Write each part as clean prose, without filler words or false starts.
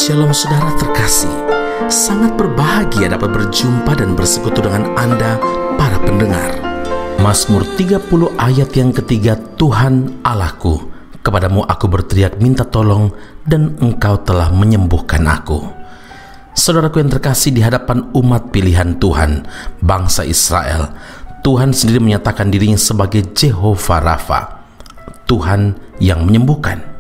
Shalom saudara terkasih, sangat berbahagia dapat berjumpa dan bersekutu dengan Anda para pendengar. Mazmur 30 ayat yang ketiga, Tuhan Allahku, kepadamu aku berteriak minta tolong dan Engkau telah menyembuhkan aku. Saudaraku yang terkasih, di hadapan umat pilihan Tuhan, bangsa Israel, Tuhan sendiri menyatakan dirinya sebagai Jehovah Rafa, Tuhan yang menyembuhkan.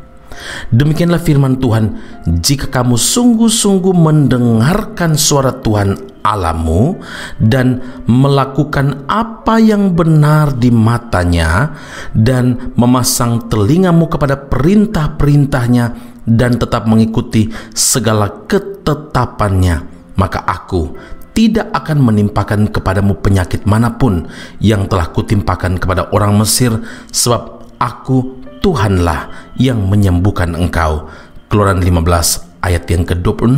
Demikianlah firman Tuhan, jika kamu sungguh-sungguh mendengarkan suara Tuhan Allahmu dan melakukan apa yang benar di matanya dan memasang telingamu kepada perintah-perintahnya dan tetap mengikuti segala ketetapannya, maka aku tidak akan menimpakan kepadamu penyakit manapun yang telah kutimpakan kepada orang Mesir, sebab aku Tuhanlah yang menyembuhkan engkau. Keluaran 15 ayat yang ke-26.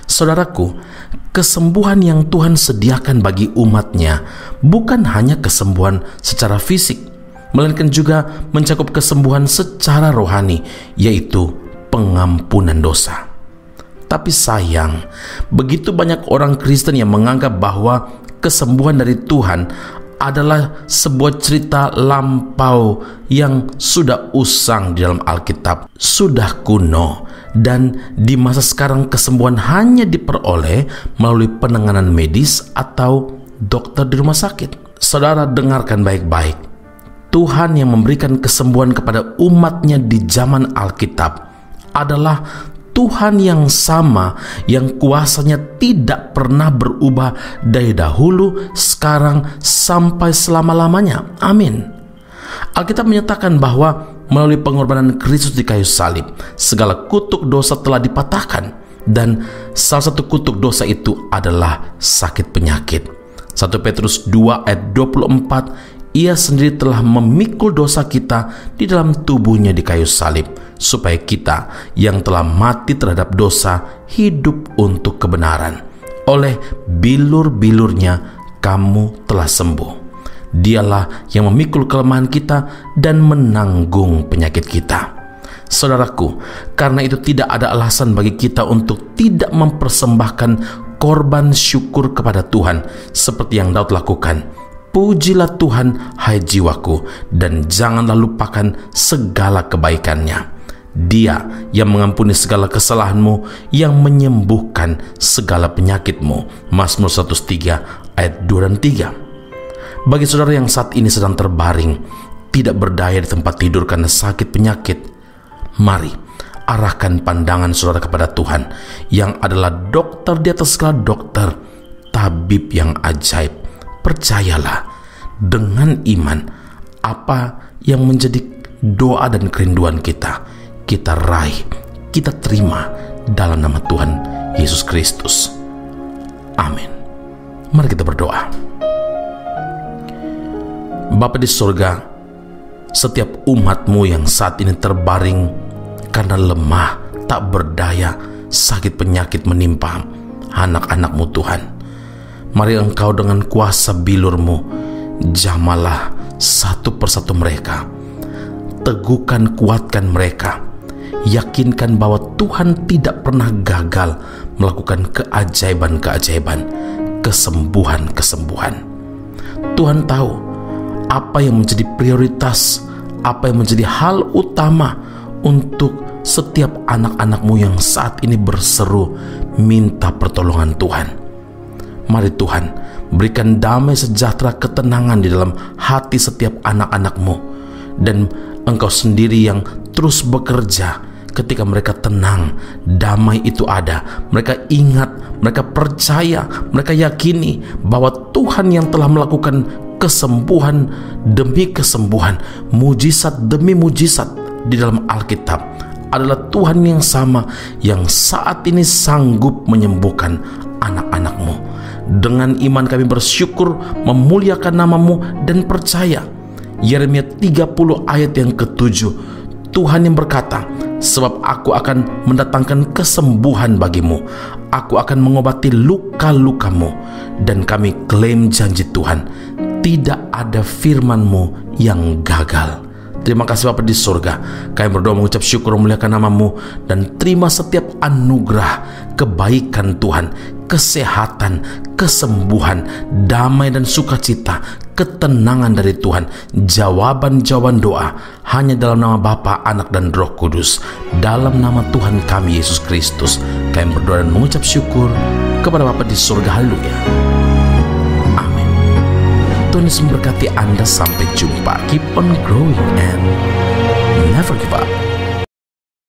Saudaraku, kesembuhan yang Tuhan sediakan bagi umatnya bukan hanya kesembuhan secara fisik, melainkan juga mencakup kesembuhan secara rohani, yaitu pengampunan dosa. Tapi sayang, begitu banyak orang Kristen yang menganggap bahwa kesembuhan dari Tuhan adalah sebuah cerita lampau yang sudah usang di dalam Alkitab, sudah kuno, dan di masa sekarang kesembuhan hanya diperoleh melalui penanganan medis atau dokter di rumah sakit. Saudara, dengarkan baik-baik. Tuhan yang memberikan kesembuhan kepada umatnya di zaman Alkitab adalah Tuhan yang sama, yang kuasanya tidak pernah berubah dari dahulu, sekarang, sampai selama-lamanya. Amin. Alkitab menyatakan bahwa melalui pengorbanan Kristus di kayu salib, segala kutuk dosa telah dipatahkan, dan salah satu kutuk dosa itu adalah sakit penyakit. 1 Petrus 2 ayat 24, Ia sendiri telah memikul dosa kita di dalam tubuhnya di kayu salib, supaya kita yang telah mati terhadap dosa hidup untuk kebenaran. Oleh bilur-bilurnya kamu telah sembuh. Dialah yang memikul kelemahan kita dan menanggung penyakit kita. Saudaraku, karena itu tidak ada alasan bagi kita untuk tidak mempersembahkan korban syukur kepada Tuhan seperti yang Daud lakukan. Pujilah Tuhan, hai jiwaku, dan janganlah lupakan segala kebaikannya. Dia yang mengampuni segala kesalahanmu, yang menyembuhkan segala penyakitmu. Mazmur 103 ayat 2 dan 3. Bagi saudara yang saat ini sedang terbaring, tidak berdaya di tempat tidur karena sakit penyakit, mari arahkan pandangan saudara kepada Tuhan yang adalah dokter di atas segala dokter, tabib yang ajaib. Percayalah, dengan iman, apa yang menjadi doa dan kerinduan kita, kita raih, kita terima dalam nama Tuhan Yesus Kristus. Amin. Mari kita berdoa. Bapa di surga, setiap umat-Mu yang saat ini terbaring karena lemah, tak berdaya, sakit penyakit menimpa anak-anak-Mu Tuhan, mari Engkau dengan kuasa bilur-Mu jamalah satu persatu mereka. Teguhkan, kuatkan mereka. Yakinkan bahwa Tuhan tidak pernah gagal melakukan keajaiban-keajaiban, kesembuhan-kesembuhan. Tuhan tahu apa yang menjadi prioritas, apa yang menjadi hal utama untuk setiap anak-anak-Mu yang saat ini berseru minta pertolongan Tuhan. Mari Tuhan, berikan damai sejahtera, ketenangan di dalam hati setiap anak-anak-Mu. Dan Engkau sendiri yang terus bekerja. Ketika mereka tenang, damai itu ada. Mereka ingat, mereka percaya, mereka yakini bahwa Tuhan yang telah melakukan kesembuhan demi kesembuhan, mujizat demi mujizat di dalam Alkitab adalah Tuhan yang sama, yang saat ini sanggup menyembuhkan anak-anak-Mu. Dengan iman kami bersyukur, memuliakan nama-Mu, dan percaya. Yeremia 30 ayat yang ke-7, Tuhan yang berkata, sebab aku akan mendatangkan kesembuhan bagimu, aku akan mengobati luka-lukamu. Dan kami klaim janji Tuhan, tidak ada firman-Mu yang gagal. Terima kasih Bapa di surga. Kami berdoa mengucap syukur memuliakan nama-Mu, dan terima setiap anugerah, kebaikan Tuhan, kesehatan, kesembuhan, damai dan sukacita, ketenangan dari Tuhan, jawaban-jawaban doa, hanya dalam nama Bapa, Anak, dan Roh Kudus. Dalam nama Tuhan kami Yesus Kristus, kami berdoa dan mengucap syukur kepada Bapa di surga. Haleluya. Amin. Tuhan Yesus memberkati Anda. Sampai jumpa. Keep on growing and never give up.